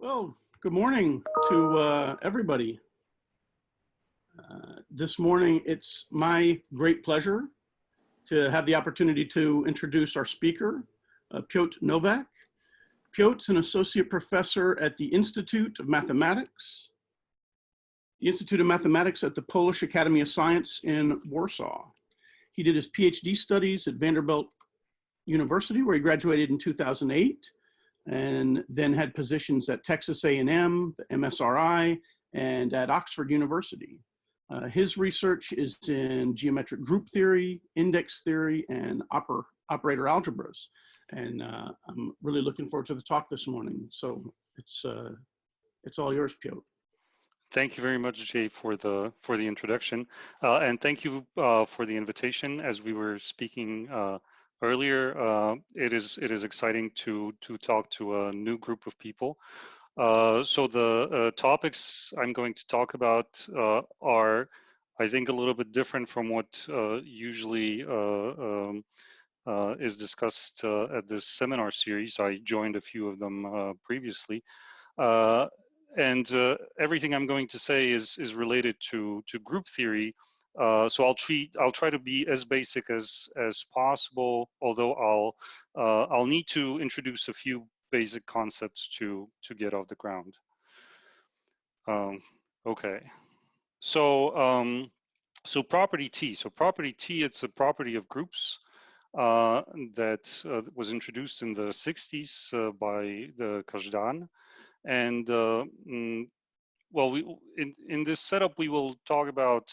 Well, good morning to everybody. This morning, it's my great pleasure to have the opportunity to introduce our speaker, Piotr Nowak. Piotr's an associate professor at the Institute of Mathematics, at the Polish Academy of Science in Warsaw. He did his PhD studies at Vanderbilt University, where he graduated in 2008. And then had positions at Texas A&M, the MSRI, and at Oxford University. His research is in geometric group theory, index theory, and operator algebras. And I'm really looking forward to the talk this morning. So it's all yours, Piotr. Thank you very much, Jay, for the introduction, and thank you for the invitation. As we were speaking earlier, it is exciting to talk to a new group of people. So the topics I'm going to talk about are, I think, a little bit different from what usually is discussed at this seminar series. I joined a few of them previously. And everything I'm going to say is related to group theory. So I'll try to be as basic as possible, although I'll need to introduce a few basic concepts to get off the ground. Okay, so so property T. So property T, it's a property of groups that was introduced in the 60s by the Kazhdan. And well, in this setup, we will talk about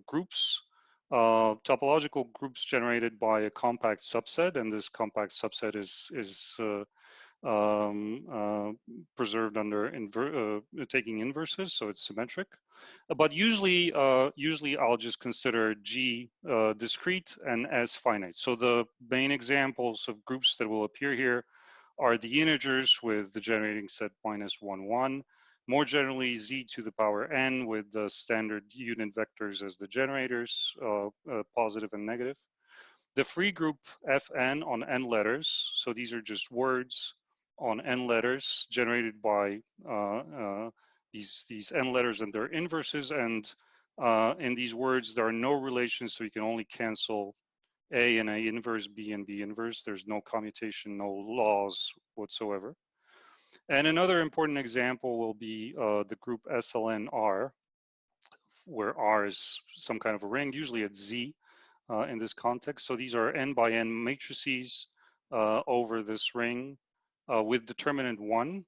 groups, topological groups generated by a compact subset, and this compact subset is preserved under taking inverses, so it's symmetric. But usually I'll just consider G discrete and S finite. So the main examples of groups that will appear here are the integers with the generating set -1, 1. More generally, z to the power n with the standard unit vectors as the generators, positive and negative. The free group Fn on n letters. So these are just words on n letters generated by these n letters and their inverses. And in these words, there are no relations, so you can only cancel A and A inverse, B and B inverse. There's no commutation, no laws whatsoever. And another important example will be the group SLN-R, where R is some kind of a ring, usually it's Z in this context. So these are n by n matrices over this ring with determinant 1.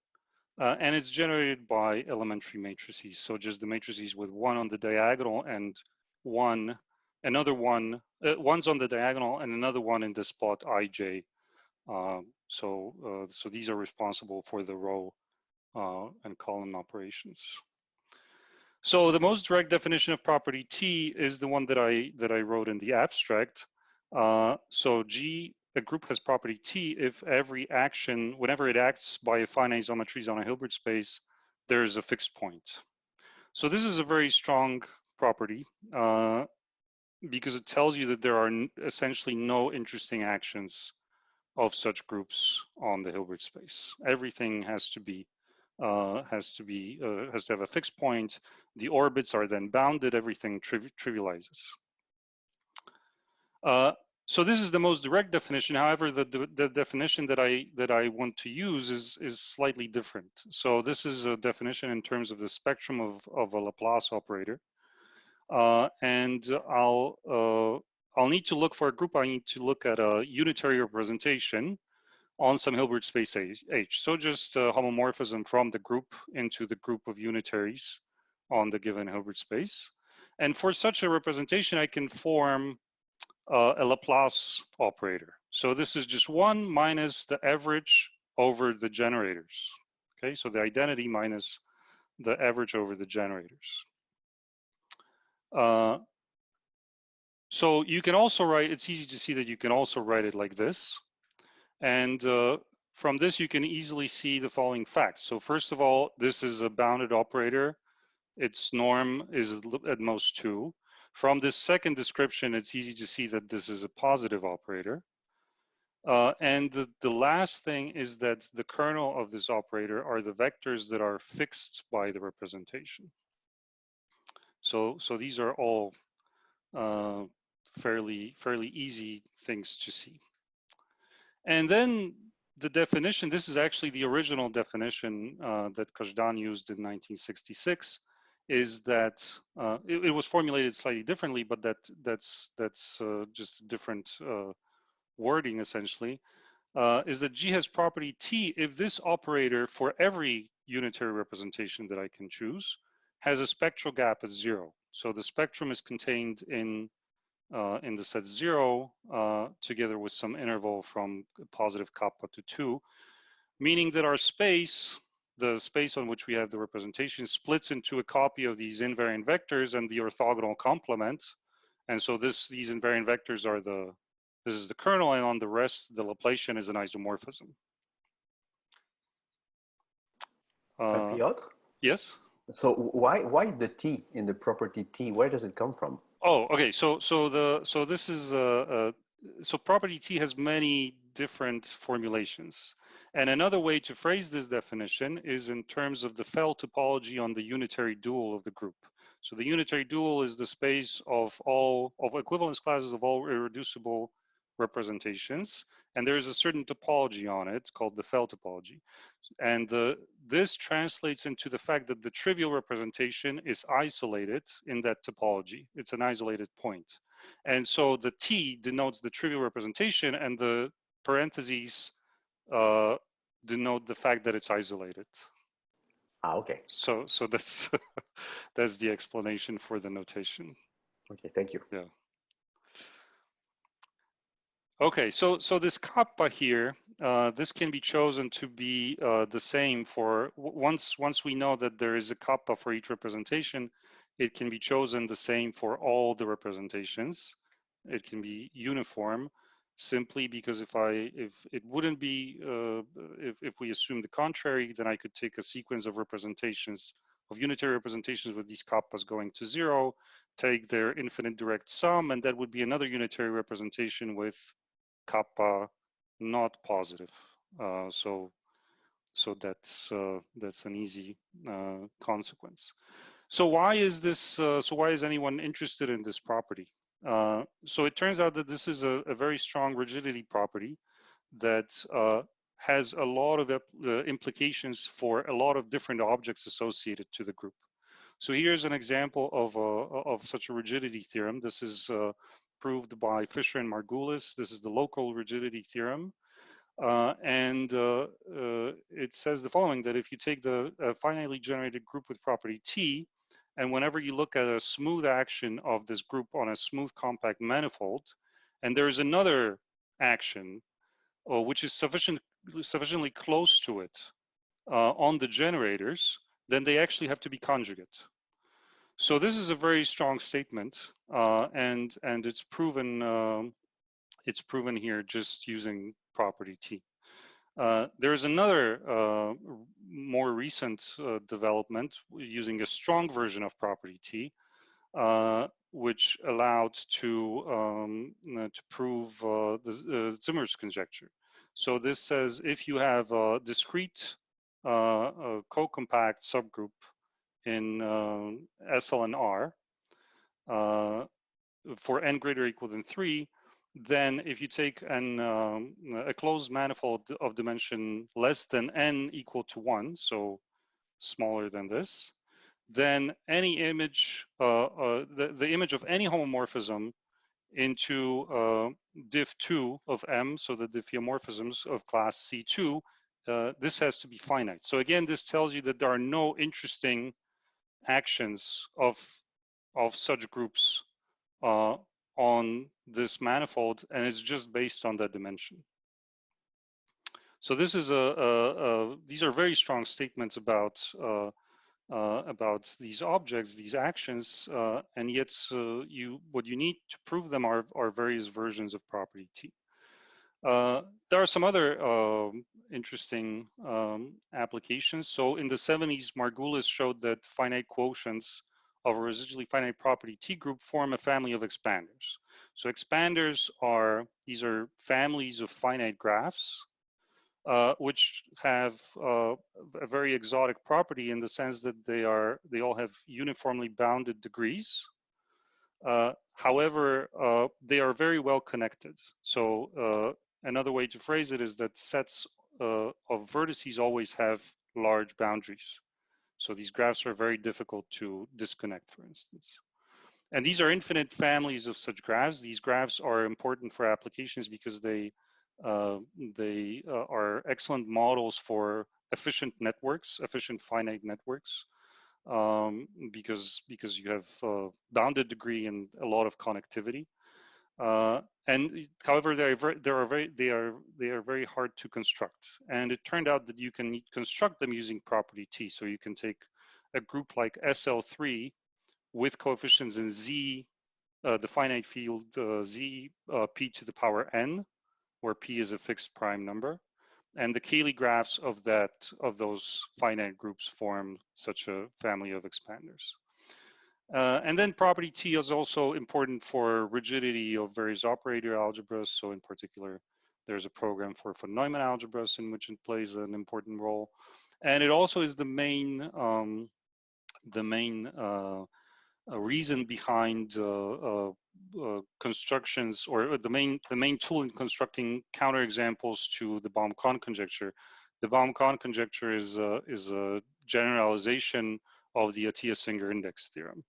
And it's generated by elementary matrices. So just the matrices with 1 on the diagonal and another one, one's on the diagonal and another one in the spot ij. So these are responsible for the row and column operations. So the most direct definition of property T is the one that I wrote in the abstract. So a group has property T if every action, whenever it acts by finite isometries on a Hilbert space, there's a fixed point. So this is a very strong property because it tells you that there are essentially no interesting actions of such groups on the Hilbert space. Everything has to have a fixed point. The orbits are then bounded. Everything trivializes. So this is the most direct definition. However, the definition that I want to use is slightly different. So this is a definition in terms of the spectrum of a Laplace operator, and I'll need to look for a group. I need to look at a unitary representation on some Hilbert space H. So just a homomorphism from the group into the group of unitaries on the given Hilbert space. And for such a representation, I can form a Laplace operator. So this is just 1 minus the average over the generators. Okay, so the identity minus the average over the generators. So you can also write, it's easy to see that you can also write it like this. And from this, you can easily see the following facts. So first of all, this is a bounded operator. Its norm is at most 2. From this second description, it's easy to see that this is a positive operator. And the last thing is that the kernel of this operator are the vectors that are fixed by the representation. So these are all fairly easy things to see. And then the definition, this is actually the original definition that Kazhdan used in 1966, is that it was formulated slightly differently, but that's just a different wording essentially, is that G has property T if this operator for every unitary representation that I can choose has a spectral gap at 0. So the spectrum is contained in the set 0 together with some interval from positive kappa to 2, meaning that our space, the space on which we have the representation, splits into a copy of these invariant vectors and the orthogonal complement. And so these invariant vectors are this is the kernel, and on the rest, the Laplacian is an isomorphism. Piotr? Yes? So why the T in the property T? Where does it come from? Oh, okay. So this is so property T has many different formulations, and another way to phrase this definition is in terms of the Fell topology on the unitary dual of the group. So the unitary dual is the space of equivalence classes of all irreducible representations, and there is a certain topology on it called the Fell topology. And this translates into the fact that the trivial representation is isolated in that topology. It's an isolated point. And so the T denotes the trivial representation, and the parentheses denote the fact that it's isolated. Ah, okay. So that's that's the explanation for the notation. Okay, thank you. Yeah. Okay, so this kappa here, this can be chosen to be the same for once we know that there is a kappa for each representation, it can be chosen the same for all the representations. It can be uniform, simply because if it wouldn't be if we assume the contrary, then I could take a sequence of representations, of unitary representations with these kappas going to 0, take their infinite direct sum, and that would be another unitary representation with kappa not positive. So that's an easy consequence. So why is this? So why is anyone interested in this property? So it turns out that this is a very strong rigidity property that has a lot of implications for a lot of different objects associated to the group. So here's an example of such a rigidity theorem. This is proved by Fisher and Margulis. This is the local rigidity theorem. And it says the following, that if you take the finitely generated group with property T, and whenever you look at a smooth action of this group on a smooth compact manifold, and there is another action which is sufficiently close to it on the generators, then they actually have to be conjugate. So this is a very strong statement, and it's proven here just using property T. There is another more recent development using a strong version of property T, which allowed to prove the Zimmer's conjecture. So this says if you have a discrete co-compact subgroup in SL and R for n greater or equal than 3, then if you take a closed manifold of dimension less than n equal to 1, so smaller than this, then any image, the image of any homomorphism into diff2 of M, so the diffeomorphisms of class C2, this has to be finite. So again, this tells you that there are no interesting actions of such groups on this manifold, and it's just based on that dimension. So this is these are very strong statements about these objects, these actions, and yet what you need to prove them are various versions of property T. There are some other interesting applications. So in the 70s, Margulis showed that finite quotients of a residually finite property T group form a family of expanders. So expanders are, these are families of finite graphs, which have a very exotic property in the sense that they all have uniformly bounded degrees. However, they are very well connected. So another way to phrase it is that sets of vertices always have large boundaries. So these graphs are very difficult to disconnect, for instance. And these are infinite families of such graphs. These graphs are important for applications because they are excellent models for efficient networks, efficient finite networks, because you have bounded degree and a lot of connectivity. And however, they are very hard to construct. And it turned out that you can construct them using property T. So you can take a group like SL3 with coefficients in Z, the finite field Z, P to the power N, where P is a fixed prime number. And the Cayley graphs of those finite groups form such a family of expanders. And then property T is also important for rigidity of various operator algebras. So in particular, there's a program for von Neumann algebras in which it plays an important role. And it also is the main reason behind constructions, or the main tool in constructing counterexamples to the Baum-Connes conjecture. The Baum-Connes conjecture is a generalization of the Atiyah-Singer index theorem.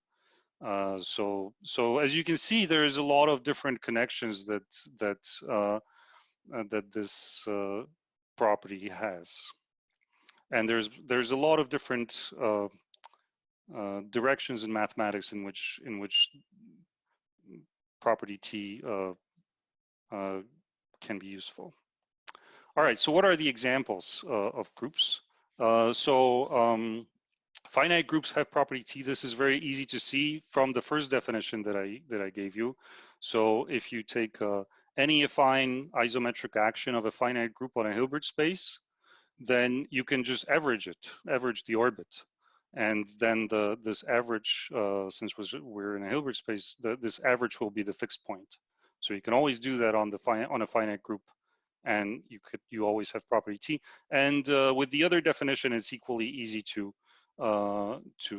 So as you can see, there is a lot of different connections that this property has, and there's a lot of different directions in mathematics in which property T can be useful. All right, so what are the examples of groups? Finite groups have property T. This is very easy to see from the first definition that I gave you. So if you take any affine isometric action of a finite group on a Hilbert space, then you can just average the orbit. And then this average, since we're in a Hilbert space, this average will be the fixed point. So you can always do that on a finite group, and you always have property T. And with the other definition, it's equally easy to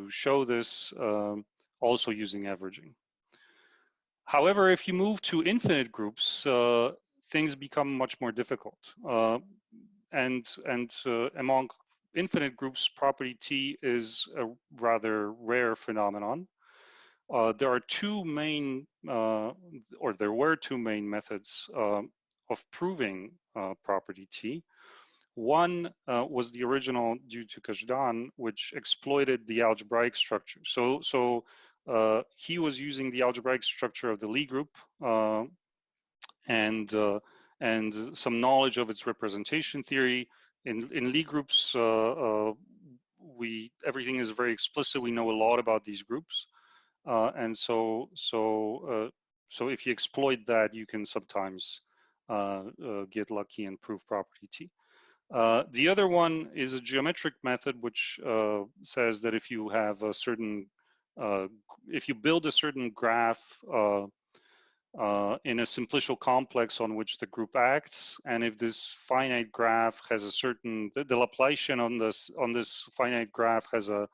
show this also using averaging. However, if you move to infinite groups, things become much more difficult. And among infinite groups, property T is a rather rare phenomenon. There are two main, or there were two main methods of proving property T. One was the original due to Kazhdan, which exploited the algebraic structure. So he was using the algebraic structure of the Lie group and some knowledge of its representation theory. In Lie groups, everything is very explicit. We know a lot about these groups, and so if you exploit that, you can sometimes get lucky and prove property T. The other one is a geometric method, which says that if you have a certain, if you build a certain graph in a simplicial complex on which the group acts, and if this finite graph has a certain, the Laplacian on this finite graph has a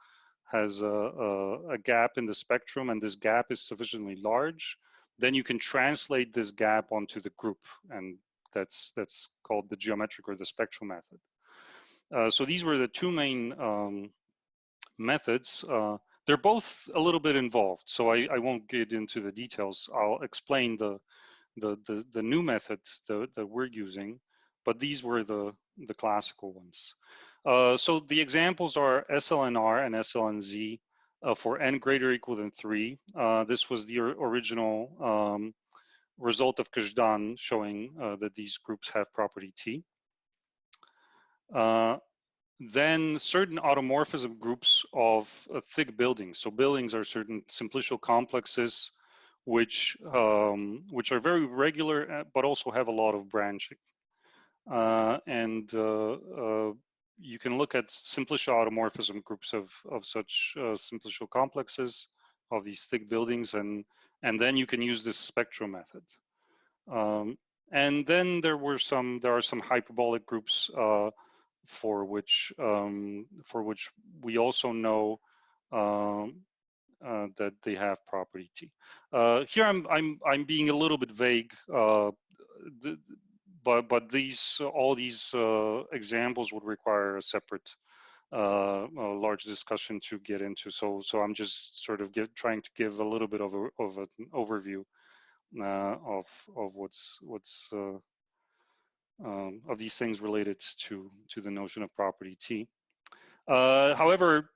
gap in the spectrum, and this gap is sufficiently large, then you can translate this gap onto the group, and that's called the geometric or the spectral method. So these were the two main methods. They're both a little bit involved, so I won't get into the details. I'll explain the new methods that we're using, but these were the classical ones. So the examples are SLNR and SLNZ for n greater or equal than 3. This was the original result of Kazhdan showing that these groups have property T. Then certain automorphism groups of thick buildings. So buildings are certain simplicial complexes which are very regular but also have a lot of branching. You can look at simplicial automorphism groups of such simplicial complexes. thick buildings, and then you can use this spectral method. And then there are some hyperbolic groups for which we also know that they have property T. Here I'm being a little bit vague, but all these examples would require a separate a large discussion to get into. So I'm just sort of trying to give a little bit of an overview of what's of these things related to the notion of property T. However,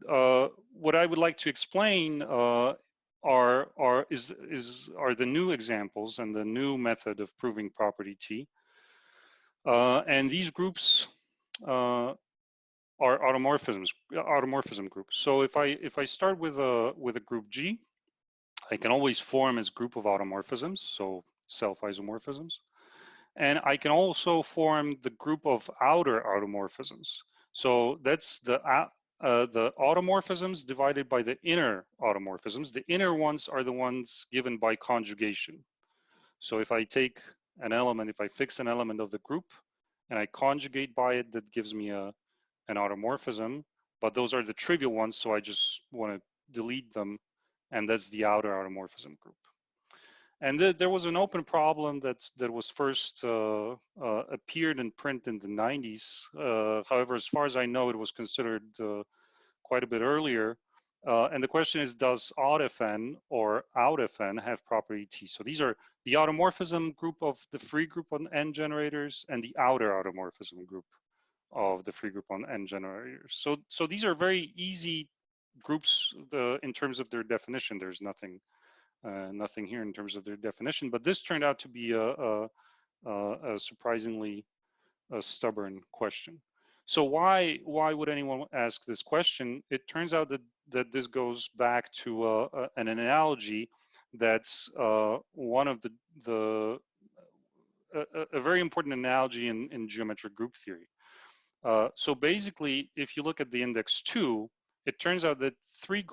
what I would like to explain are the new examples and the new method of proving property T. And these groups are automorphism groups. So if I start with a group G, I can always form as group of automorphisms, so self-isomorphisms. And I can also form the group of outer automorphisms. So that's the automorphisms divided by the inner automorphisms. The inner ones are the ones given by conjugation. So if I take an element, if I fix an element of the group and I conjugate by it, that gives me an automorphism, but those are the trivial ones, so I just want to delete them, and that's the outer automorphism group. And there was an open problem that was first appeared in print in the 90s. However, as far as I know, it was considered quite a bit earlier. And the question is, does odd-fn or out-fn have property T? So these are the automorphism group of the free group on n generators and the outer automorphism group of the free group on n generators. So these are very easy groups in terms of their definition. There's nothing here in terms of their definition, but this turned out to be a surprisingly stubborn question. So why would anyone ask this question? It turns out that this goes back to an analogy that's one of a very important analogy in geometric group theory. So basically, if you look at the index 2, it turns out that three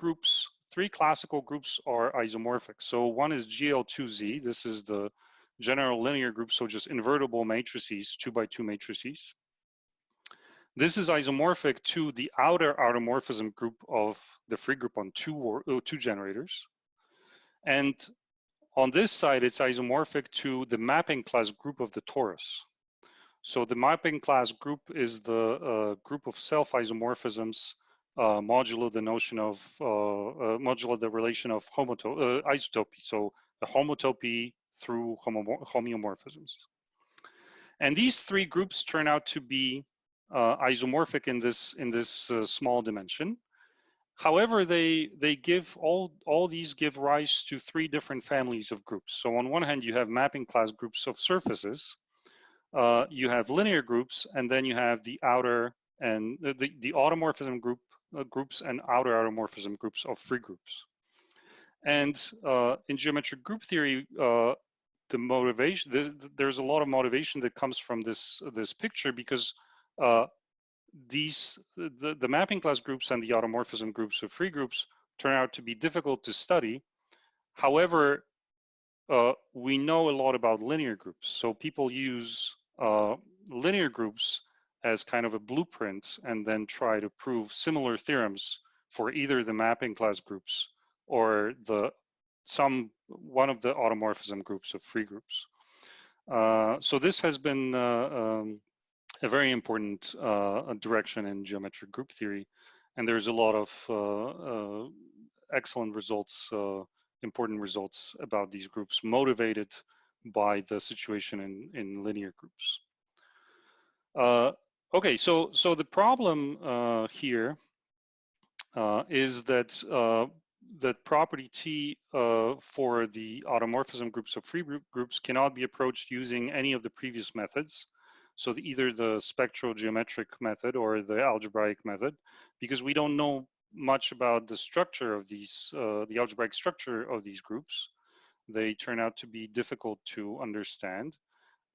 classical groups are isomorphic. So one is GL2Z. This is the general linear group, so just invertible matrices, 2x2 matrices. This is isomorphic to the outer automorphism group of the free group on two generators. And on this side, it's isomorphic to the mapping class group of the torus. So the mapping class group is the group of self-isomorphisms modulo the notion of modulo the relation of isotopy. So a homotopy through homeomorphisms. And these three groups turn out to be isomorphic in this small dimension. However, they give all these give rise to three different families of groups. So on one hand, you have mapping class groups of surfaces. You have linear groups, and then you have the outer and the automorphism groups and outer automorphism groups of free groups. And in geometric group theory, the motivation there's a lot of motivation that comes from this picture, because the mapping class groups and the automorphism groups of free groups turn out to be difficult to study. However, we know a lot about linear groups, so people use linear groups as kind of a blueprint and then try to prove similar theorems for either the mapping class groups or one of the automorphism groups of free groups. So this has been a very important direction in geometric group theory, and there's a lot of excellent results, important results about these groups motivated by the situation in linear groups. Okay, so the problem here is that that property T for the automorphism groups of free groups cannot be approached using any of the previous methods. So either the spectral geometric method or the algebraic method, because we don't know much about the structure of these, the algebraic structure of these groups. They turn out to be difficult to understand,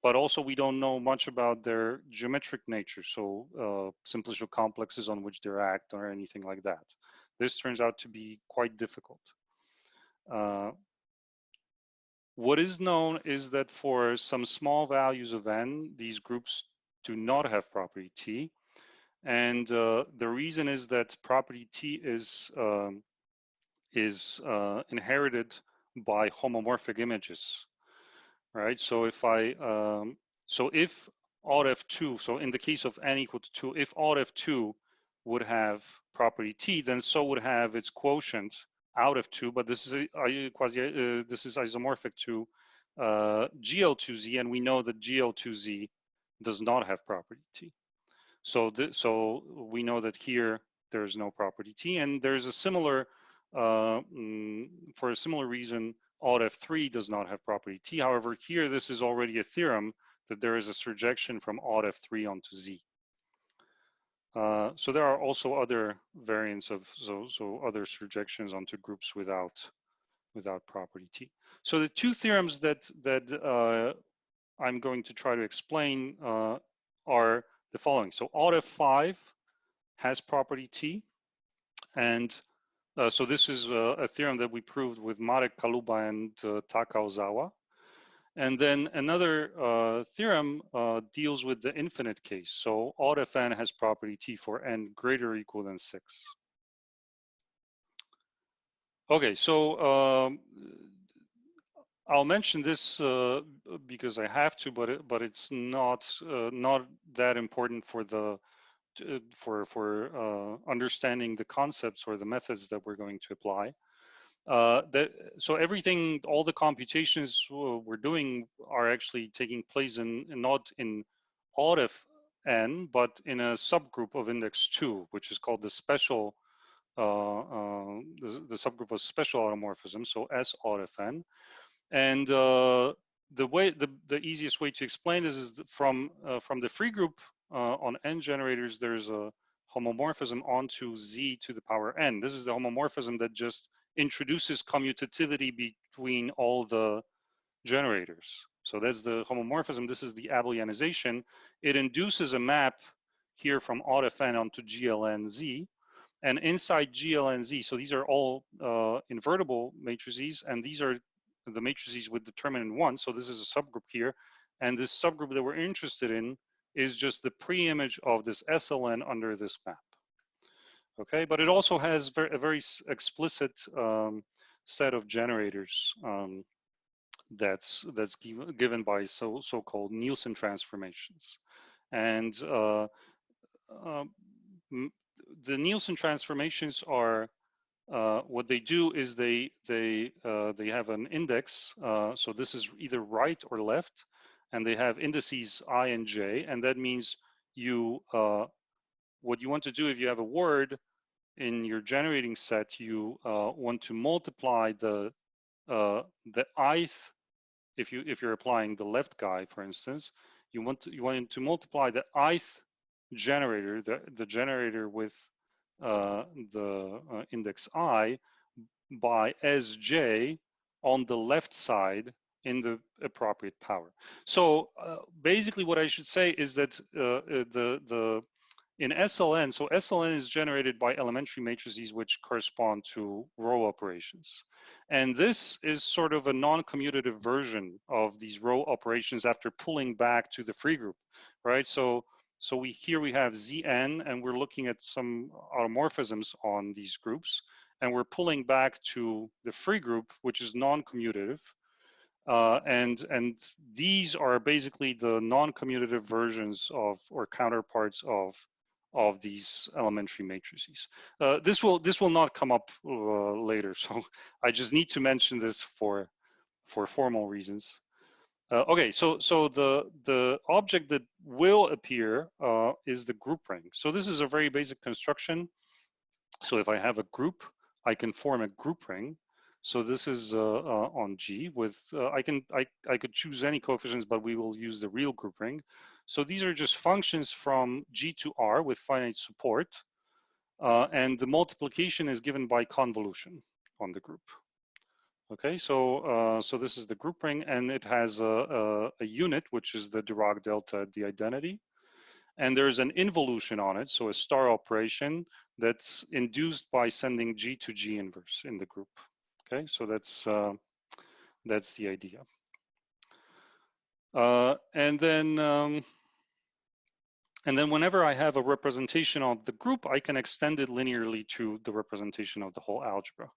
but also we don't know much about their geometric nature, so simplicial complexes on which they act or anything like that. This turns out to be quite difficult. What is known is that for some small values of n, these groups do not have property T. And the reason is that property T is inherited by homomorphic images, right? So if so if odd f2, so in the case of n equal to 2, if odd f2 would have property T, then so would have its quotient out of 2, but this is this is isomorphic to GL2Z, and we know that GL2Z does not have property T. So so we know that here there's no property T, and there's a similar for a similar reason, odd f3 does not have property T. However, here this is already a theorem that there is a surjection from odd f3 onto Z. So there are also other variants of so other surjections onto groups without property T. So the two theorems that I'm going to try to explain are the following. So odd f5 has property T, and so this is a theorem that we proved with Marek, Kaluba, and Ozawa. And then another theorem deals with the infinite case. So odd fn has property T for n greater or equal than 6. Okay, so I'll mention this because I have to, but it's not that important for the understanding the concepts or the methods that we're going to apply. So everything, all the computations we're doing are actually taking place not in odd of n, but in a subgroup of index 2, which is called the special, the subgroup of special automorphism, so S odd of n. And the easiest way to explain this is from the free group on n generators, there's a homomorphism onto Z to the power n. This is the homomorphism that just introduces commutativity between all the generators. So that's the homomorphism. This is the Abelianization. It induces a map here from odd fn onto GLNZ. And inside GLNZ, so these are all invertible matrices, and these are the matrices with determinant 1. So this is a subgroup here. And this subgroup that we're interested in is just the pre-image of this SLN under this map. Okay, but it also has a very explicit set of generators that's given by so-called Nielsen transformations. And the Nielsen transformations are what they do is they have an index. So this is either right or left, and they have indices I and J, and that means you what you want to do if you have a word in your generating set, you want to multiply the ith. If you're applying the left guy, for instance, you want to multiply the ith generator, the generator with the index I by Sj on the left side in the appropriate power. So basically what I should say is that in SLN, so SLN is generated by elementary matrices which correspond to row operations. And this is sort of a non-commutative version of these row operations after pulling back to the free group, right? So here we have Zn, and we're looking at some automorphisms on these groups, and we're pulling back to the free group, which is non-commutative. And these are basically the non-commutative versions of, or counterparts of these elementary matrices. This will not come up later, so I just need to mention this for formal reasons. Okay, so the object that will appear is the group ring. So this is a very basic construction. So if I have a group, I can form a group ring. So this is on G with I could choose any coefficients, but we will use the real group ring. So these are just functions from G to R with finite support, and the multiplication is given by convolution on the group. Okay, so so this is the group ring, and it has a unit, which is the Dirac delta, the identity, and there's an involution on it, so a star operation that's induced by sending G to G inverse in the group. Okay, so that's the idea. And then whenever I have a representation of the group, I can extend it linearly to the representation of the whole algebra.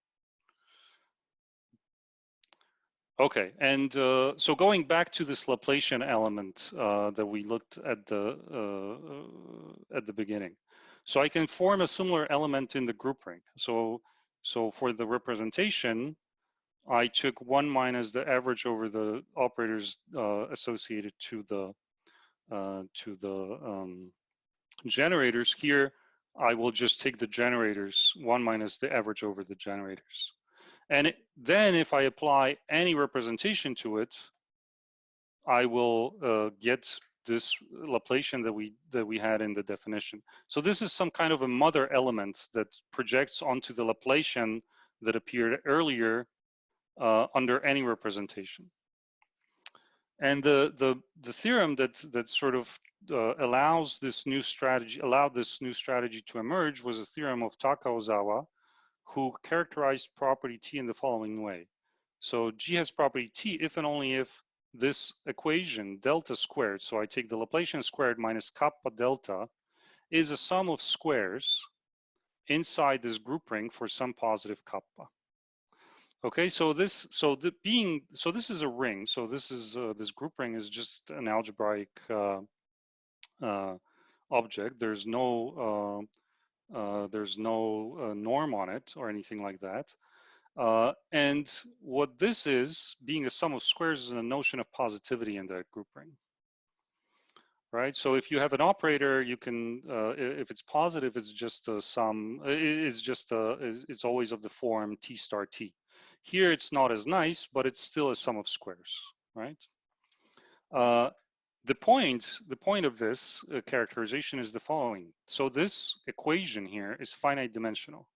Okay, and so going back to this Laplacian element that we looked at the beginning. So I can form a similar element in the group ring. So for the representation, I took 1 minus the average over the operators associated to the generators. Here, I will just take the generators, 1 minus the average over the generators. And then if I apply any representation to it, I will get this Laplacian that we had in the definition. So this is some kind of a mother element that projects onto the Laplacian that appeared earlier under any representation. And the theorem that sort of allowed this new strategy to emerge was a theorem of Ozawa, who characterized property T in the following way. So G has property T if and only if this equation delta squared, so I take the Laplacian squared minus kappa delta, is a sum of squares inside this group ring for some positive kappa. Okay, so this is a ring. So this group ring is just an algebraic object. There's no norm on it or anything like that. And what this is, being a sum of squares, is a notion of positivity in that group ring. Right. So if you have an operator, you can, if it's positive, it's just a sum. It's always of the form T star T. Here it's not as nice, but it's still a sum of squares, right? The point of this characterization is the following. So this equation here is finite dimensional,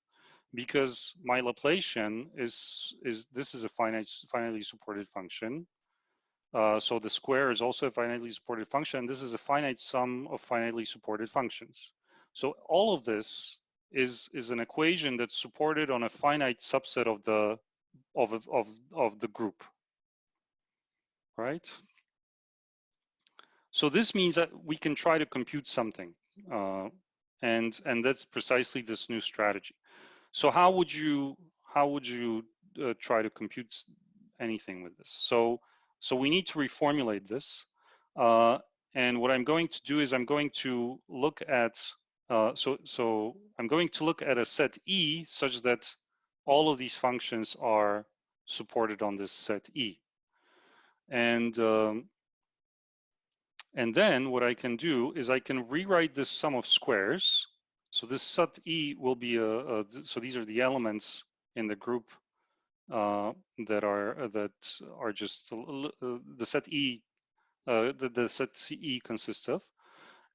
because my Laplacian is a finitely supported function. So the square is also a finitely supported function. This is a finite sum of finitely supported functions. So all of this is an equation that's supported on a finite subset of the group, right? So this means that we can try to compute something, and that's precisely this new strategy. So how would you try to compute anything with this? So we need to reformulate this, and what I'm going to do is I'm going to look at I'm going to look at a set E such that all of these functions are supported on this set E, and then what I can do is I can rewrite this sum of squares. So this set E will be so these are the elements in the group that are just the set E, the set E consists of,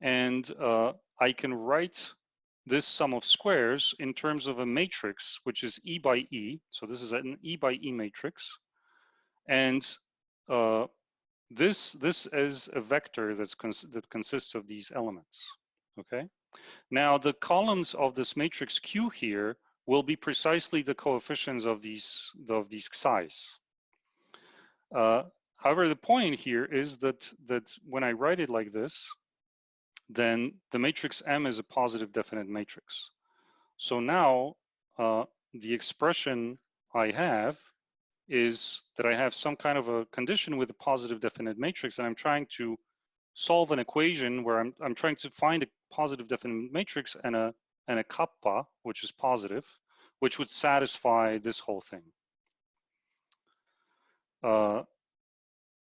and I can write this sum of squares in terms of a matrix which is E by E. So this is an E by E matrix, and this is a vector that consists of these elements. Okay. Now the columns of this matrix Q here will be precisely the coefficients of these xi's. However, the point here is that when I write it like this, then the matrix M is a positive definite matrix. So now the expression I have is that I have some kind of a condition with a positive definite matrix, and I'm trying to solve an equation where I'm trying to find a positive definite matrix and a kappa, which is positive, which would satisfy this whole thing.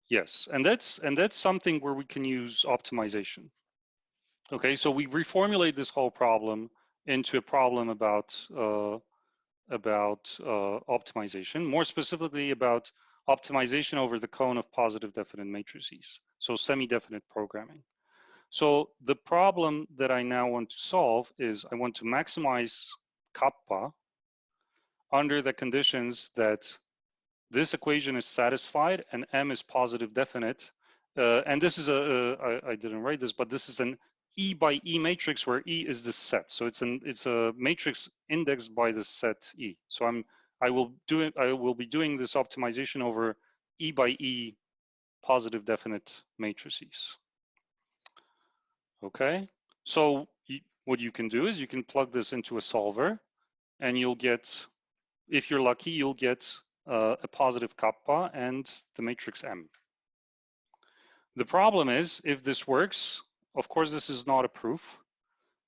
Yes, and that's something where we can use optimization. Okay, so we reformulate this whole problem into a problem about optimization, more specifically about optimization over the cone of positive definite matrices, so semi-definite programming. So the problem that I now want to solve is I want to maximize kappa under the conditions that this equation is satisfied and M is positive definite. And this is I didn't write this, but this is an E by E matrix where E is the set. So it's a matrix indexed by the set E. So I will be doing this optimization over E by E positive definite matrices. Okay, so what you can do is you can plug this into a solver, and you'll get, if you're lucky, you'll get a positive kappa and the matrix M. The problem is, if this works, of course, this is not a proof.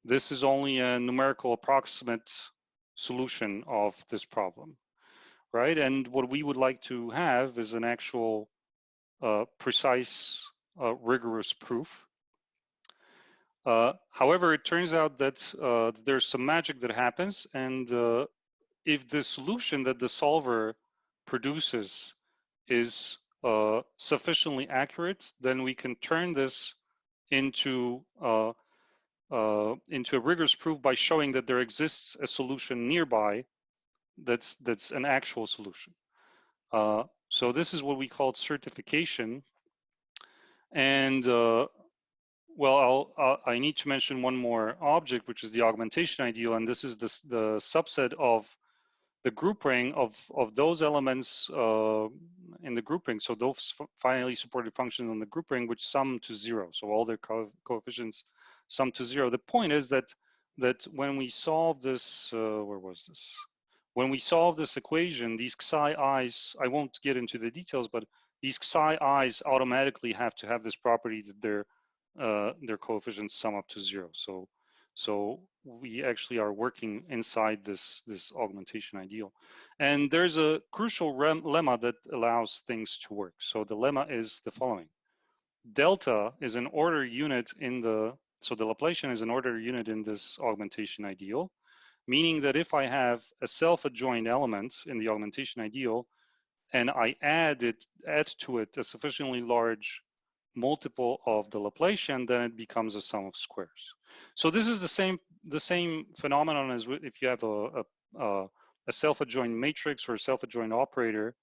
This is only a numerical approximate solution of this problem, right? And what we would like to have is an actual precise, rigorous proof. However, it turns out that there's some magic that happens, and if the solution that the solver produces is sufficiently accurate, then we can turn this into a rigorous proof by showing that there exists a solution nearby that's an actual solution. So this is what we call certification. And well, I need to mention one more object, which is the augmentation ideal, and this is the subset of the group ring of those elements in the group ring. So those finally supported functions on the group ring which sum to 0. So all their coefficients sum to 0. The point is that when we solve this, where was this? When we solve this equation, these psi i's, I won't get into the details, but these psi i's automatically have to have this property that their coefficients sum up to 0. So we actually are working inside this augmentation ideal. And there's a crucial lemma that allows things to work. So the lemma is the following. Delta is an order unit in so the Laplacian is an order unit in this augmentation ideal, meaning that if I have a self-adjoint element in the augmentation ideal, and I add to it a sufficiently large multiple of the Laplacian, then it becomes a sum of squares. So this is the same phenomenon as if you have a self-adjoint matrix or a self-adjoint operator,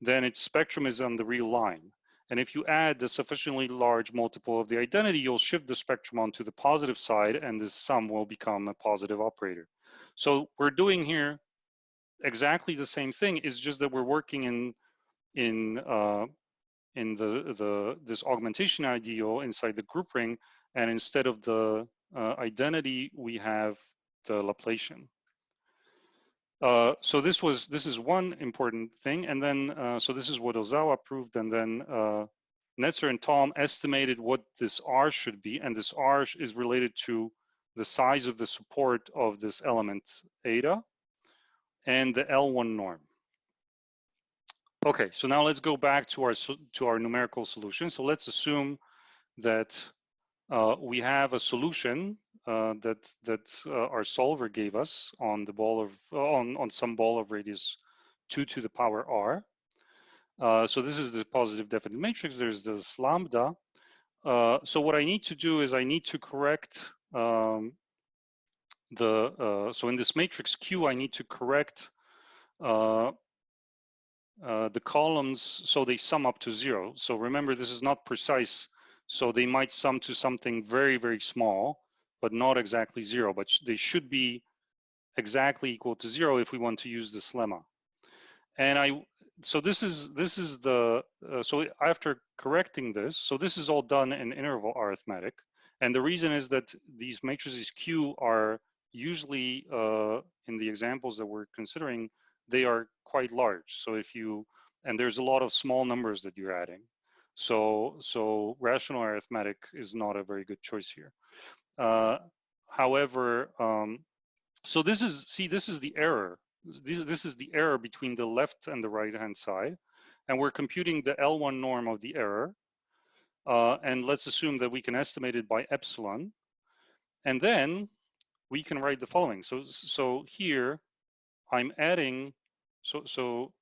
then its spectrum is on the real line. And if you add the sufficiently large multiple of the identity, you'll shift the spectrum onto the positive side, and this sum will become a positive operator. So we're doing here exactly the same thing. It's just that we're working in this augmentation ideal inside the group ring, and instead of the identity, we have the Laplacian. So this is one important thing, and then so this is what Ozawa proved, and then Netzer and Tom estimated what this R should be, and this R is related to the size of the support of this element eta and the L1 norm. Okay, so now let's go back to our numerical solution. So let's assume that we have a solution that our solver gave us on the ball of on some ball of radius 2 to the power r. So this is the positive definite matrix. There's this lambda. So what I need to do is I need to correct so in this matrix Q, I need to correct the columns so they sum up to 0. So remember, this is not precise. So they might sum to something very, very small, but not exactly 0. But they should be exactly equal to 0 if we want to use this lemma. And so this is the so after correcting this, so this is all done in interval arithmetic, and the reason is that these matrices Q are usually in the examples that we're considering, they are quite large. So and there's a lot of small numbers that you're adding. So rational arithmetic is not a very good choice here. However, so this is the error. This is the error between the left and the right hand side, and we're computing the L1 norm of the error. And let's assume that we can estimate it by epsilon, and then we can write the following. So here I'm adding. So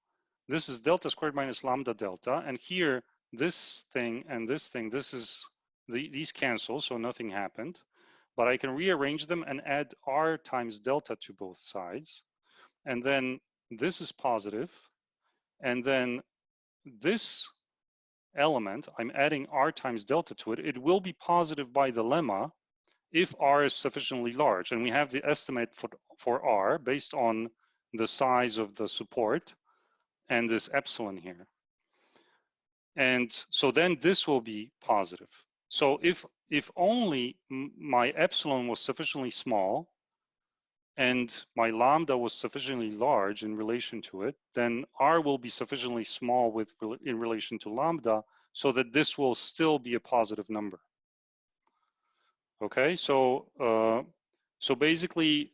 this is delta squared minus lambda delta, and here this thing and this thing, these cancel, so nothing happened. But I can rearrange them and add r times delta to both sides. And then this is positive. And then this element, I'm adding r times delta to it. It will be positive by the lemma if r is sufficiently large. And we have the estimate for r based on the size of the support and this epsilon here. And so then this will be positive. So if only my epsilon was sufficiently small and my lambda was sufficiently large in relation to it, then R will be sufficiently small in relation to lambda so that this will still be a positive number. Okay, so basically,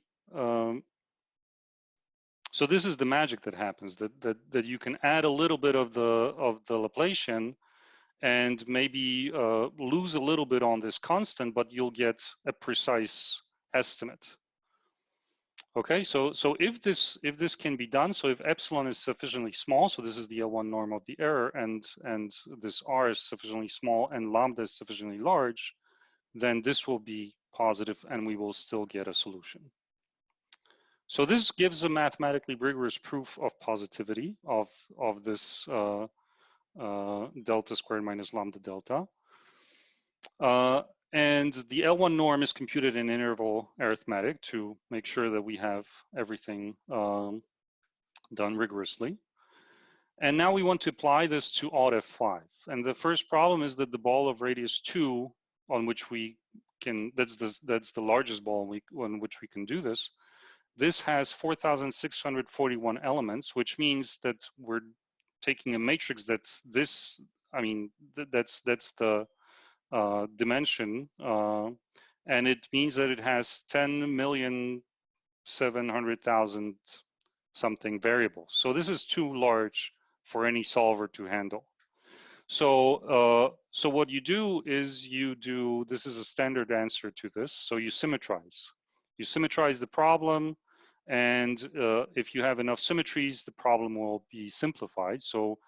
so this is the magic that happens, that you can add a little bit of the Laplacian and maybe lose a little bit on this constant, but you'll get a precise estimate. Okay, so if this can be done, so if epsilon is sufficiently small, so this is the L1 norm of the error, and this R is sufficiently small and lambda is sufficiently large, then this will be positive and we will still get a solution. So this gives a mathematically rigorous proof of positivity of this delta squared minus lambda delta. And the L1 norm is computed in interval arithmetic to make sure that we have everything done rigorously. And now we want to apply this to odd F5. And the first problem is that the ball of radius 2, on which we can, that's the largest ball on which we can do this. This has 4,641 elements, which means that we're taking a matrix that's this, I mean, that's the dimension, and it means that it has 10,700,000 something variables. So this is too large for any solver to handle. So so what you do is this is a standard answer to this. So you symmetrize. You symmetrize the problem, and if you have enough symmetries, the problem will be simplified. So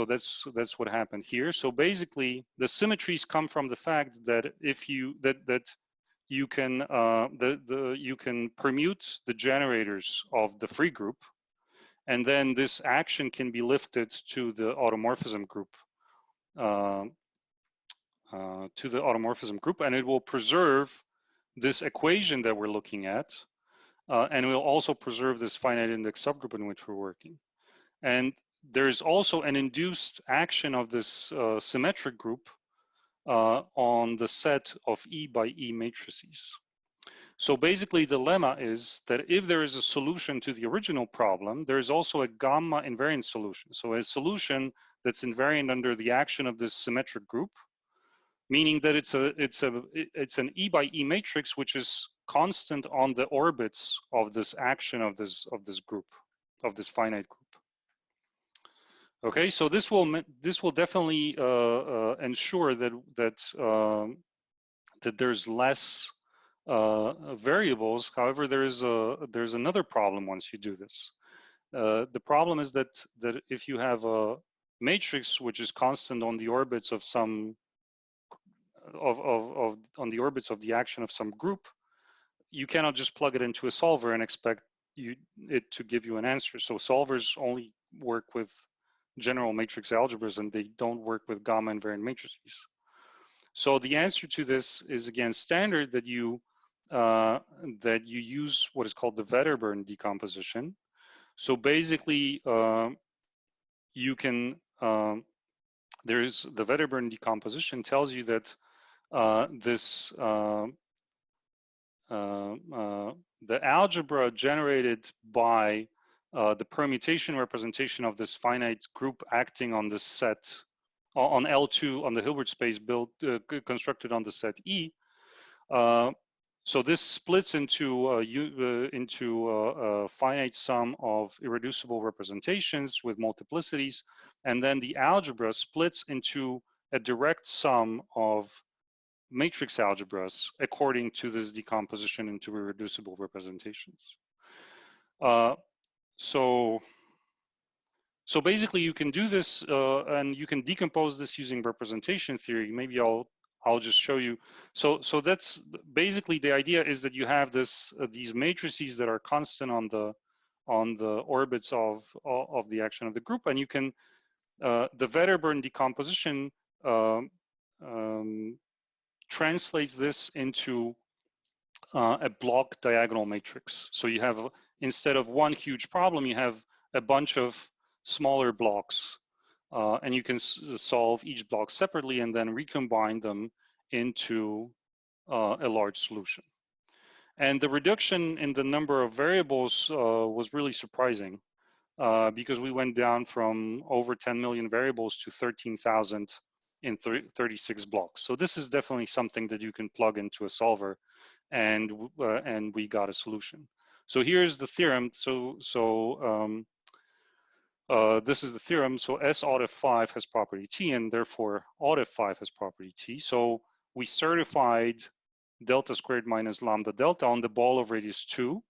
that's what happened here. So basically, the symmetries come from the fact that if you you can you can permute the generators of the free group, and then this action can be lifted to the automorphism group. And it will preserve this equation that we're looking at, and we'll also preserve this finite index subgroup in which we're working. And there's also an induced action of this symmetric group on the set of E by E matrices. So basically the lemma is that if there is a solution to the original problem, there is also a gamma invariant solution. So a solution that's invariant under the action of this symmetric group, meaning that it's an E by E matrix which is constant on the orbits of this action of this group, of this finite group. Okay, so this will definitely ensure that there's less variables. However, there's another problem once you do this. The problem is that if you have a matrix which is constant on the orbits of some on the orbits of the action of some group, you cannot just plug it into a solver and expect it to give you an answer. So solvers only work with general matrix algebras, and they don't work with gamma invariant matrices. So the answer to this is again standard, that you use what is called the Wedderburn decomposition. So basically, you can there's the Wedderburn decomposition tells you that the algebra generated by the permutation representation of this finite group acting on this set on L2 on the Hilbert space built constructed on the set E. So this splits into a finite sum of irreducible representations with multiplicities, and then the algebra splits into a direct sum of matrix algebras according to this decomposition into irreducible representations. So basically you can do this and you can decompose this using representation theory. Maybe I'll just show you. So that's basically the idea, is that you have these matrices that are constant on the orbits of the action of the group, and you can the Wedderburn decomposition translates this into a block diagonal matrix. So you have instead of one huge problem, you have a bunch of smaller blocks, and you can solve each block separately and then recombine them into a large solution. And the reduction in the number of variables was really surprising, because we went down from over 10 million variables to 13,000 in 36 blocks. So this is definitely something that you can plug into a solver, and we got a solution. So here's the theorem. This is the theorem. So S odd of 5 has property T, and therefore odd of 5 has property T. So we certified delta squared minus lambda delta on the ball of radius 2.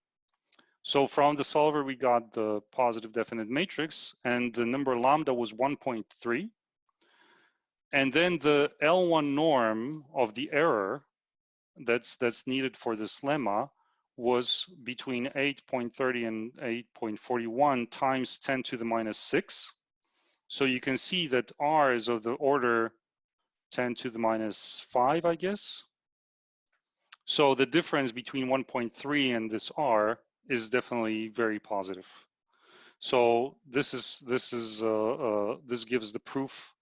So from the solver, we got the positive definite matrix, and the number lambda was 1.3. And then the L1 norm of the error that's needed for this lemma was between 8.30 and 8.41 times 10 to the minus 6. So you can see that R is of the order 10 to the minus 5, I guess. So the difference between 1.3 and this R is definitely very positive. So this gives the proof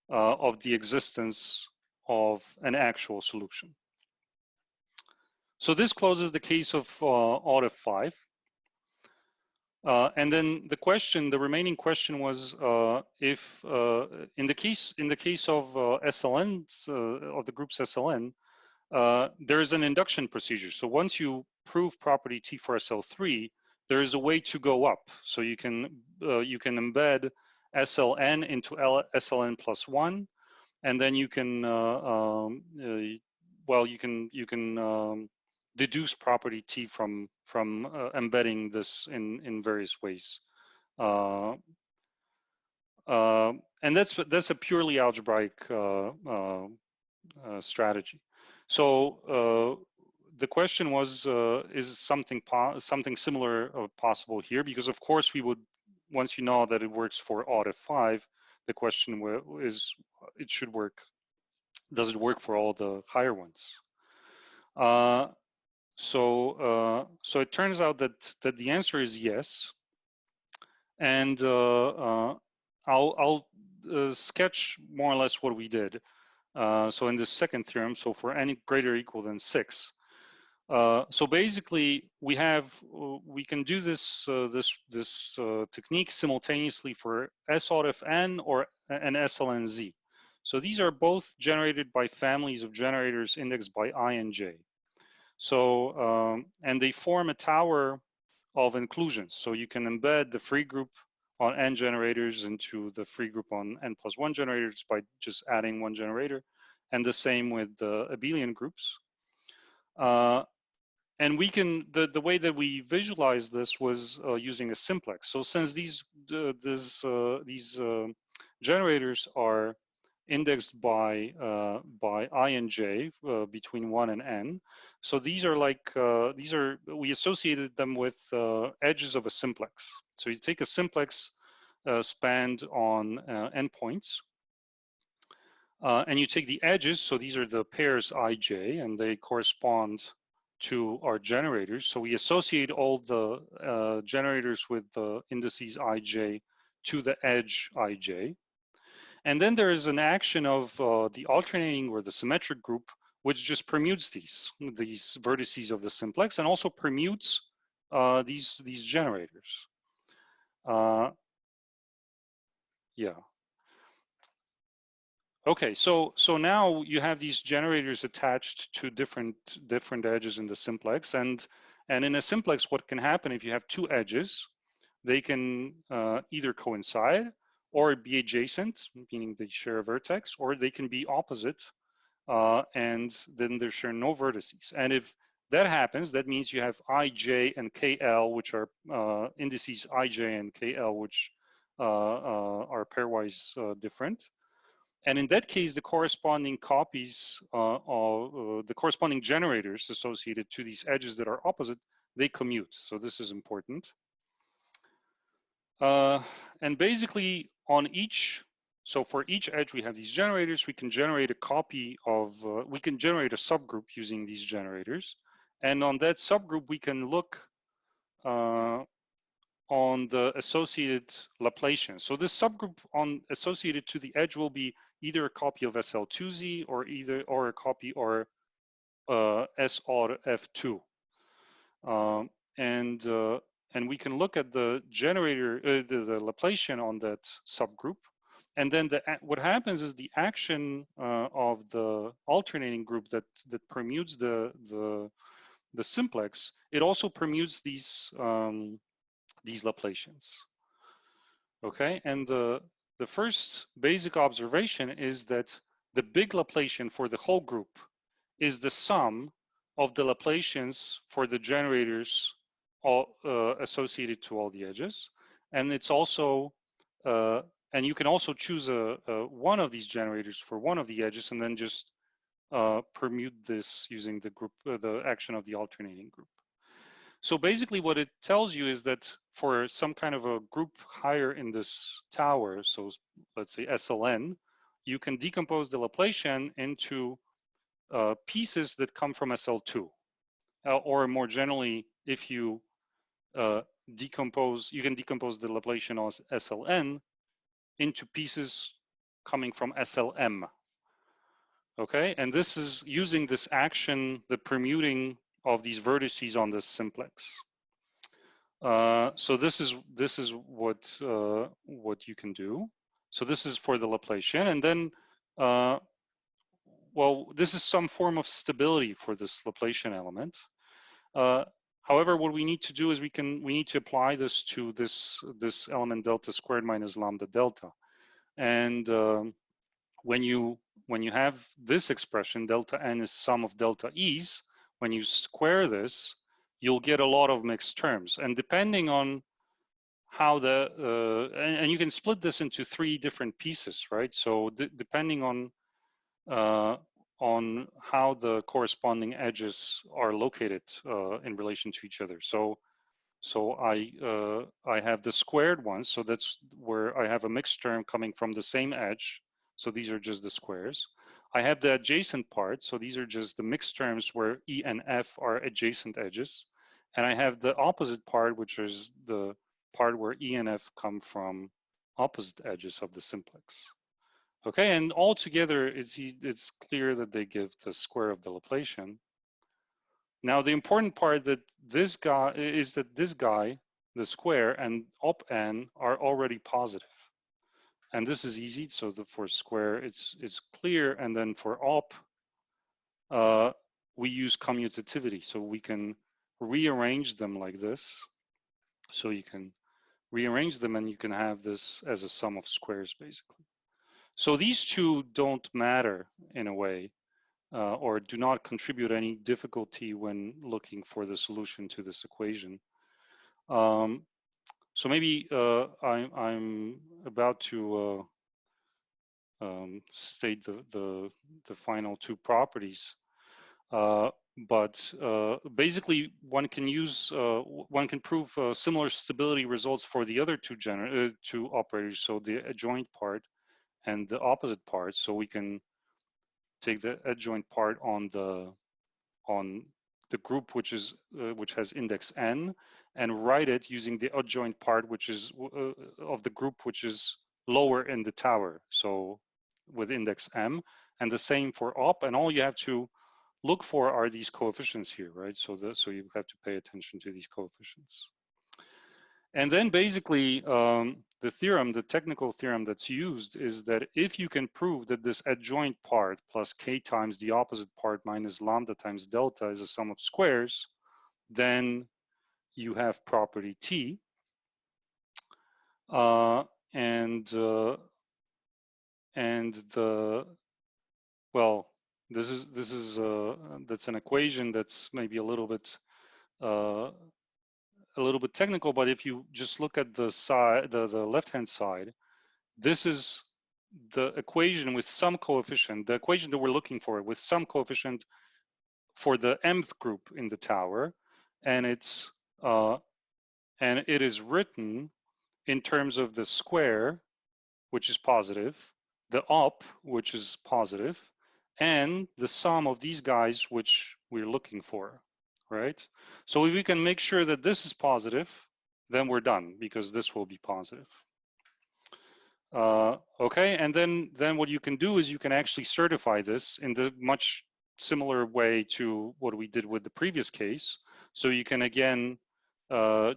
of the existence of an actual solution. So this closes the case of odd of 5. And then the remaining question was if in the case of SLNs, of the groups SLN, there is an induction procedure. So once you prove property T for SL3, there is a way to go up. So you can embed SLN into SLN plus 1, and then you can deduce property T from embedding this in various ways. And that's a purely algebraic strategy. So the question was, is something similar possible here? Because of course we would, once you know that it works for odd of 5, the question is, it should work. Does it work for all the higher ones? So it turns out that the answer is yes. And I'll sketch more or less what we did. So in the second theorem, so for n greater or equal than 6. So basically, we can do this technique simultaneously for S odd of n or an SLN Z. So these are both generated by families of generators indexed by I and J. So and they form a tower of inclusions. So you can embed the free group on n generators into the free group on n plus 1 generators by just adding one generator, and the same with the abelian groups. And we can, the way that we visualize this was using a simplex. So since these generators are indexed by I and J between 1 and n, so these are like we associated them with edges of a simplex. So you take a simplex spanned on endpoints, and you take the edges. So these are the pairs ij, and they correspond to our generators. So we associate all the generators with the indices ij to the edge ij. And then there is an action of the alternating or the symmetric group, which just permutes these vertices of the simplex and also permutes these generators. Yeah. Okay, so now you have these generators attached to different edges in the simplex, and in a simplex, what can happen if you have two edges? They can either coincide or be adjacent, meaning they share a vertex, or they can be opposite, and then there share no vertices. And if that happens, that means you have ij and kl, which are indices ij and kl, which are pairwise different. And in that case, the corresponding copies of the corresponding generators associated to these edges that are opposite, they commute. So this is important. And basically on each, so for each edge, we have these generators. We can generate a copy of, we can generate a subgroup using these generators. And on that subgroup, we can look on the associated Laplacian. So this subgroup on associated to the edge will be either a copy of SL2Z or a copy or S or F2. And we can look at the generator, the Laplacian on that subgroup. And then what happens is the action of the alternating group that permutes the simplex, it also permutes these Laplacians. Okay, and the first basic observation is that the big Laplacian for the whole group is the sum of the Laplacians for the generators all associated to all the edges, and it's also and you can also choose one of these generators for one of the edges, and then just permute this using the group, the action of the alternating group. So basically, what it tells you is that for some kind of a group higher in this tower, so let's say SLN, you can decompose the Laplacian into pieces that come from SL2, or more generally, if you decompose, you can decompose the Laplacian as SLN into pieces coming from SLM. Okay, and this is using this action, the permuting of these vertices on this simplex. So this is what you can do. So this is for the Laplacian, and then well, this is some form of stability for this Laplacian element. However, what we need to do is we need to apply this to this element delta squared minus lambda delta, and when you have this expression, delta n is sum of delta e's, when you square this, you'll get a lot of mixed terms. And depending on how and you can split this into three different pieces, right? So depending on how the corresponding edges are located in relation to each other. So I have the squared ones, so that's where I have a mixed term coming from the same edge. So these are just the squares. I have the adjacent part, so these are just the mixed terms where E and F are adjacent edges. And I have the opposite part, which is the part where E and F come from opposite edges of the simplex. Okay, and altogether, it's clear that they give the square of the Laplacian. Now, the important part that this guy is that this guy, the square, and op n are already positive. And this is easy, so for square, it's clear, and then for op, we use commutativity, so we can rearrange them like this. So you can rearrange them, and you can have this as a sum of squares, basically. So these two don't matter in a way, or do not contribute any difficulty when looking for the solution to this equation. So maybe I'm about to state the final two properties, but basically one can prove similar stability results for the other two operators, so the adjoint part and the opposite part. So we can take the adjoint part on the group which has index n, and write it using the adjoint part which is of the group which is lower in the tower, so with index m, and the same for op. And all you have to look for are these coefficients here, right? So you have to pay attention to these coefficients. And then basically the theorem, the technical theorem that's used, is that if you can prove that this adjoint part plus k times the opposite part minus lambda times delta is a sum of squares, then you have property T. That's an equation that's maybe a little bit technical, but if you just look at the side, the left-hand side, this is the equation with some coefficient, the equation that we're looking for with some coefficient for the mth group in the tower, and it is written in terms of the square, which is positive, the op, which is positive, and the sum of these guys, which we're looking for. right? So if we can make sure that this is positive, then we're done, because this will be positive. Okay, and then what you can do is you can actually certify this in the much similar way to what we did with the previous case. So you can again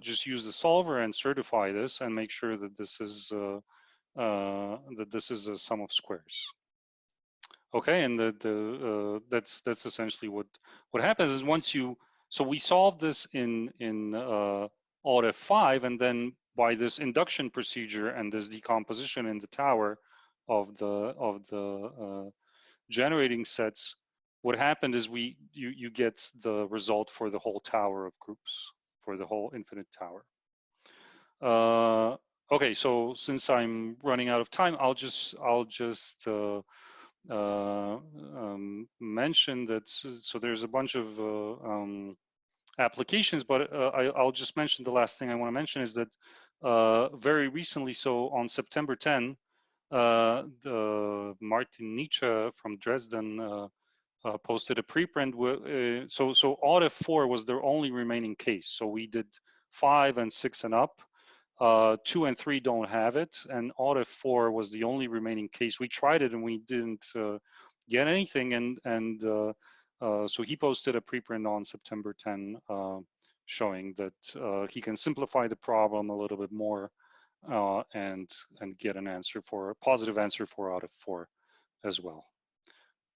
just use the solver and certify this and make sure that this is a sum of squares. Okay, and that's essentially what happens is once you, so we solved this in Alt F5, and then by this induction procedure and this decomposition in the tower of the generating sets, what happened is you get the result for the whole tower of groups, for the whole infinite tower. Okay, so since I'm running out of time, I'll just mention that. So there's a bunch of applications, but I'll just mention the last thing I want to mention is that very recently, so on September 10, Martin Nietzsche from Dresden posted a preprint. So Alt F4 was their only remaining case. So we did 5 and 6 and up. 2 and 3 don't have it, and Alt F4 was the only remaining case. We tried it and we didn't get anything, and so he posted a preprint on September 10 showing that he can simplify the problem a little bit more and get an answer for a positive answer for Alt F4 as well.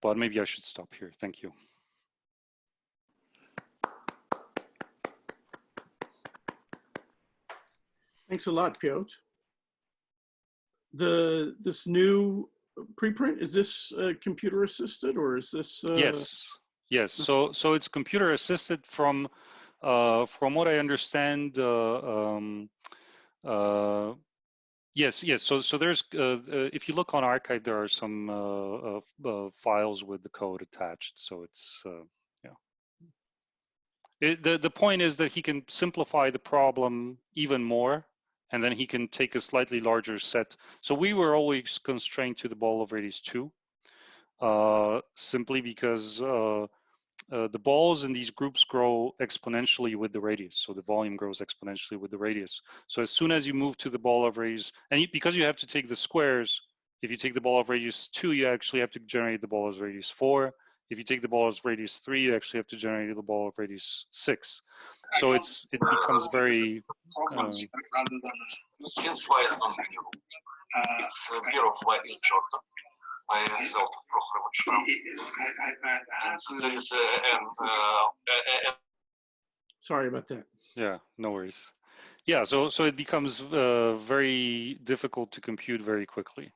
But maybe I should stop here. Thank you. Thanks a lot, Piotr. This new preprint, is this computer assisted, or is this? Yes. So it's computer assisted from what I understand. Yes. So there's if you look on archive, there are some files with the code attached. So it's the point is that he can simplify the problem even more, and then he can take a slightly larger set. So we were always constrained to the ball of radius 2, simply because the balls in these groups grow exponentially with the radius. So the volume grows exponentially with the radius. So as soon as you move to the ball of radius, and because you have to take the squares, if you take the ball of radius 2, you actually have to generate the ball of radius 4. If you take the ball of radius 3, you actually have to generate the ball of radius 6. So it becomes very Sorry about that. Yeah, no worries. Yeah, so it becomes very difficult to compute very quickly.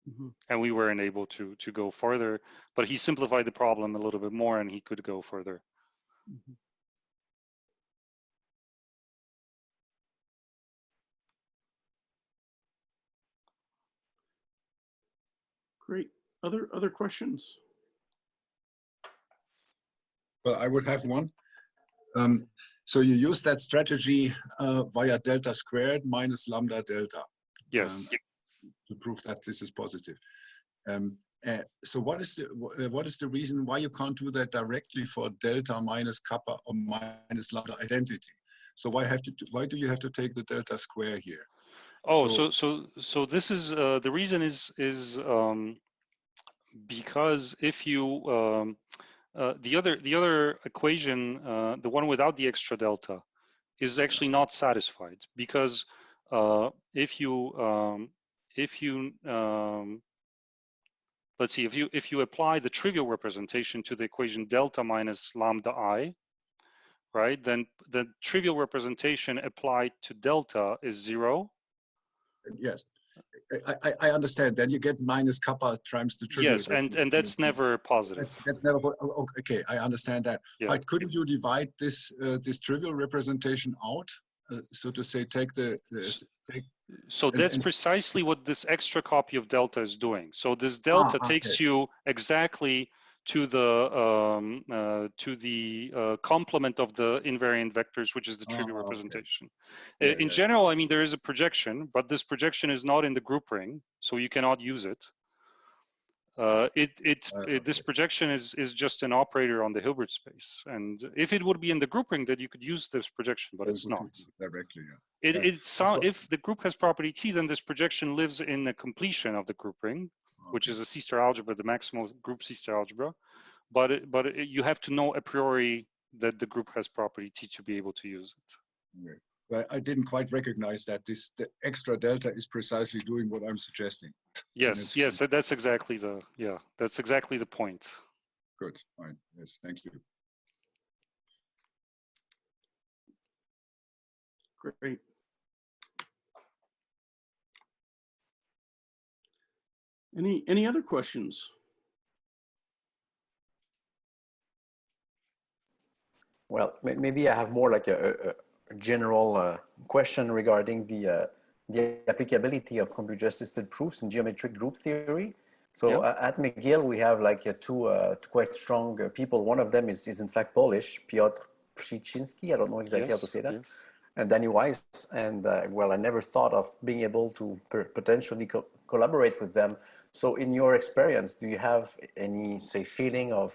Mm-hmm. And we weren't able to go further, but he simplified the problem a little bit more and he could go further. Mm-hmm. Great. Other questions? Well, I would have one. So you use that strategy via delta squared minus lambda delta. Yes. To prove that this is positive. So what is the reason why you can't do that directly for delta minus kappa or minus lambda identity? So why do you have to take the delta square here? Oh, so this is the reason is because if you the other equation, the one without the extra delta, is actually not satisfied, because if you let's see, if you apply the trivial representation to the equation delta minus lambda I, right, then the trivial representation applied to delta is 0. Yes, I understand. Then you get minus kappa times the trivial. Yes, and that's never positive. That's never. Okay, I understand that. Yeah. But couldn't you divide this trivial representation out, so to say, take the So that's precisely what this extra copy of delta is doing. So this delta takes you exactly to the complement of the invariant vectors, which is the trivial representation. In general, I mean, there is a projection, but this projection is not in the group ring, so you cannot use it. This projection is just an operator on the Hilbert space, and if it would be in the group ring, then you could use this projection, but it's not. Directly, yeah. If the group has property T, then this projection lives in the completion of the group ring, which is a C-star algebra, the maximal group C-star algebra. But you have to know a priori that the group has property T to be able to use it. Okay. Well, I didn't quite recognize that the extra delta is precisely doing what I'm suggesting. Yes, yes, that's exactly the point. Good, fine, yes, thank you. Great. Any other questions? Well, maybe I have more like a general question regarding the applicability of computer-assisted proofs in geometric group theory. So at McGill, we have like two quite strong people. One of them is in fact Polish, Piotr Przyczyński. I don't know exactly how to say that. Yes. And Danny Weiss. And well, I never thought of being able to potentially collaborate with them. So in your experience, do you have any, say, feeling of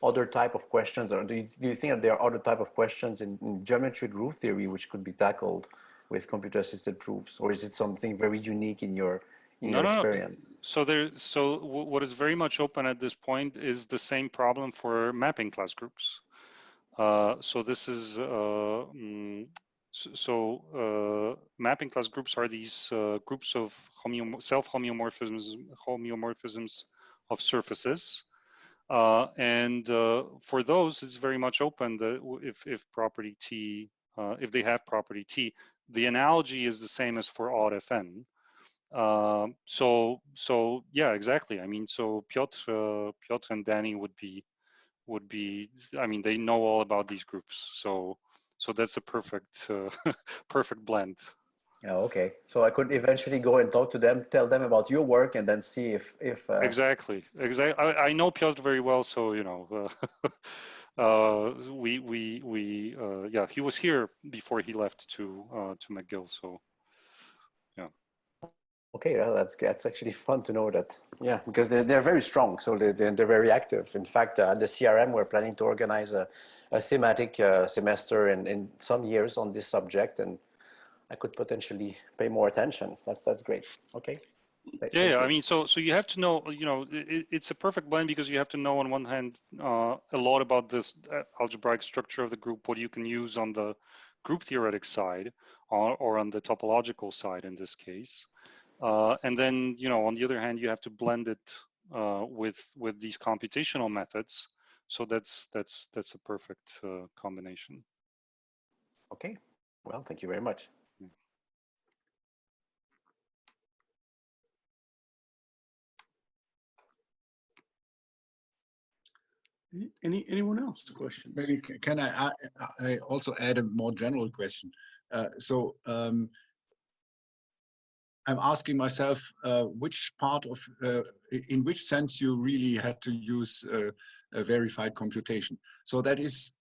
other type of questions, or do you think that there are other type of questions in geometric group theory which could be tackled with computer-assisted proofs, or is it something very unique in your experience? No. So what is very much open at this point is the same problem for mapping class groups. So this is mapping class groups are these groups of self-homeomorphisms of surfaces. And for those, it's very much open that if property T, if they have property T, the analogy is the same as for odd Fn. So yeah, exactly. I mean, so Piotr and Danny would be, I mean, they know all about these groups. So that's a perfect perfect blend. Oh, okay. So I could eventually go and talk to them, tell them about your work, and then see if Exactly. I know Piotr very well, so you know, yeah, he was here before he left to McGill, so yeah. Okay, well, that's actually fun to know that. Yeah, because they're very strong, so they're very active. In fact, at the CRM, we're planning to organize a thematic semester in some years on this subject, and I could potentially pay more attention. That's great. Okay. Yeah. I mean, so you have to know, you know, it's a perfect blend because you have to know on one hand a lot about this algebraic structure of the group, what you can use on the group theoretic side or on the topological side in this case. And then, you know, on the other hand, you have to blend it with these computational methods. So that's a perfect combination. Okay. Well, thank you very much. Anyone else? Questions? Maybe can I also add a more general question? I'm asking myself which part of, in which sense you really had to use a verified computation. So that is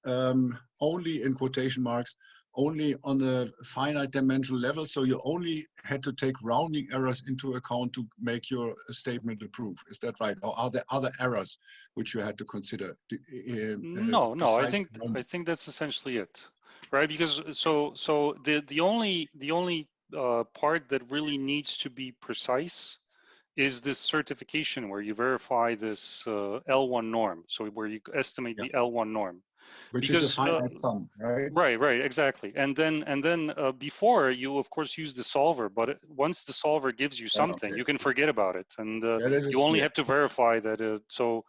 only in quotation marks, only on the finite dimensional level. So you only had to take rounding errors into account to make your statement a proof. Is that right? Or are there other errors which you had to consider? No. I think that's essentially it, right? Because so the only part that really needs to be precise is this certification where you verify this L1 norm. So where you estimate the L1 norm. Which is a finite sum, right? Right, exactly. And then before you of course use the solver, but once the solver gives you something, you can forget about it, and you only have to verify that. So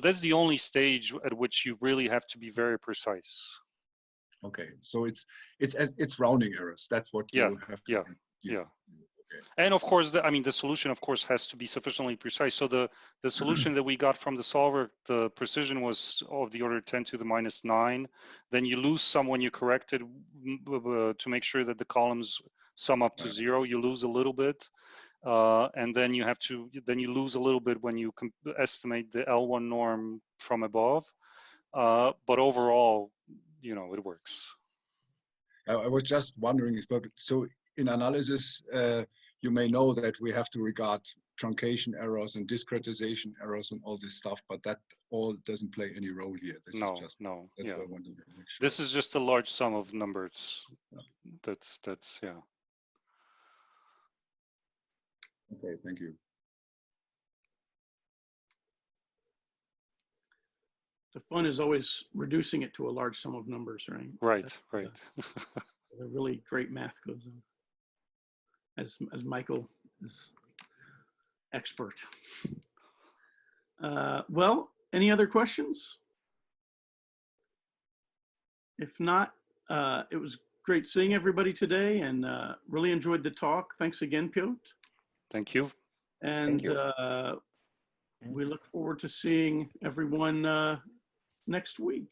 that's the only stage at which you really have to be very precise. Okay, so it's rounding errors. That's what you have to do. Yeah. And of course, the solution, of course, has to be sufficiently precise. So the solution that we got from the solver, the precision was of the order 10 to the minus 9. Then you lose some when you correct it to make sure that the columns sum up to 0. You lose a little bit, and then you lose a little bit when you estimate the L1 norm from above. But overall, you know, it works. I was just wondering, so in analysis, you may know that we have to regard truncation errors and discretization errors and all this stuff, but that all doesn't play any role here. This No, is just, no, that's yeah. what I want to make sure. This is just a large sum of numbers. That's yeah. Okay, thank you. The fun is always reducing it to a large sum of numbers, right? Right, That's, right. the really great math goes on, as Michael is expert. Well, any other questions? If not, it was great seeing everybody today, and really enjoyed the talk. Thanks again, Piotr. Thank you. And Thank you. we look forward to seeing everyone next week.